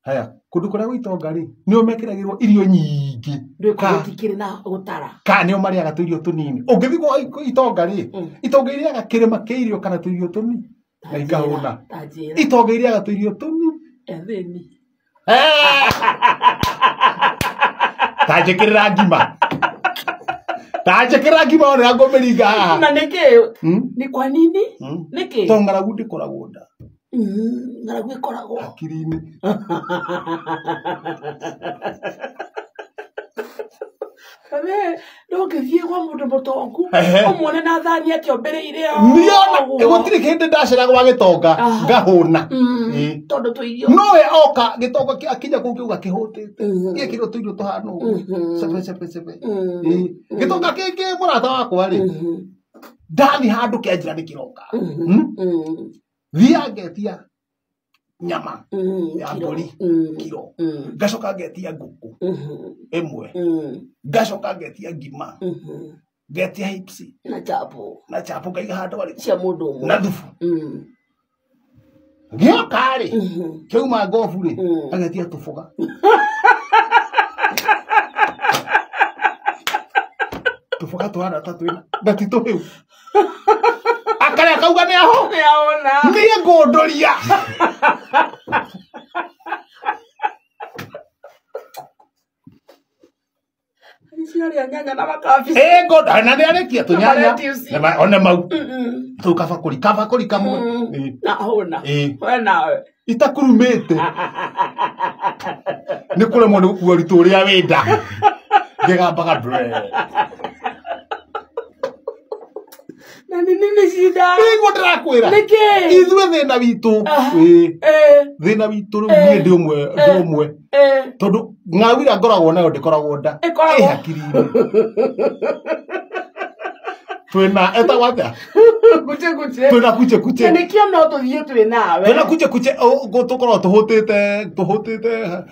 haya kundu kuria gwitonga ri nio mekiragirwo irio nyingi ndikiri na gutara ka nio mariaga tu irio tunini ungithi gwa itonga ri itonga iriaga kirima kia irio kana tu irio tunini na ikahuna itonga iriaga tu irio tunini etheni tajikirira ngima tajikirira ngima ona ngomeringa na niki ni kwa nini niki tongaragu ndikoragwo nda ngaragu ikoragwo akiri-ini ndongithie gwa mundu mutongu umwone na thani akiomberiire niona gutiri kindi ndacera gwa gitonga ngahuna tondu tuirio nowe oka gitonga akinya kuu kiuga kihutite gikirwo tuirio tuhana uguo sepe gitonga kingi murata wakwa ri ndathi handu kianjira nikiroka thia ngetia nyama ya mburi kiro ngacoka ngetia nguku imwe ngacoka ngetia ngima ngetia hips na chapo ngaiga handu wari cia mundu umwe na thufu gioka ri kiuma ngobu ri agetia tufuga tufuga twana tatwina ndatito hiu akare akauga ni aho ni ngondoria nyanya na makabi ngoda na ndiarekia tunyanya ona mau tu kabakuri kamwe na hona we nawe itakurumite ni kuremwo ni gukua ritu uria wenda ngegambaga bre na nini shida ningo ndirakwira niki ithuĩ thĩna witũ thĩna witũ rĩu niĩ ndĩ ũmwe tondũ ng'aũ ĩrĩa ngoragwo nayo ndĩkoragwo nda ĩ hakiri-inĩ twĩna etagwo atĩa twĩna kuche nĩkĩo no tũthiĩ twĩ nawe twĩna kuche tũkoragwo tũhũtĩte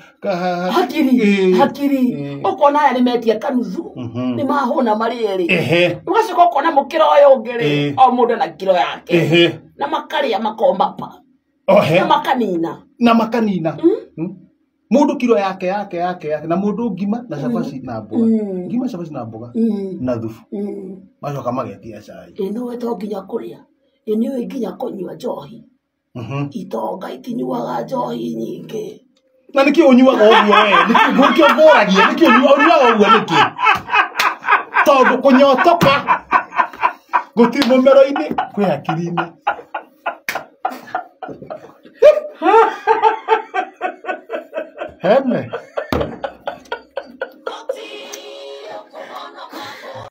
hakiri ũkona aya nĩmetia kanuthu nĩmahũna marĩ erĩ ũgacoka ũkona mũkĩra ũyũ ũngĩ rĩ o mũndũ na kiro yake na makarĩa makomapa na makanina mundu kiro yake na mundu ngima na cabaci na mboga ngima cabaci na mboga na thufu macoka magetia cai no weto nginya kuria ni nginya kunyua njohi itonga itinyuaga njohi nyingi na niki unyuaga uguo we niki ngoragia niki unyuaga uguo niki tondu kunyotoka guti mumero-ini kwi hakiri-ini heme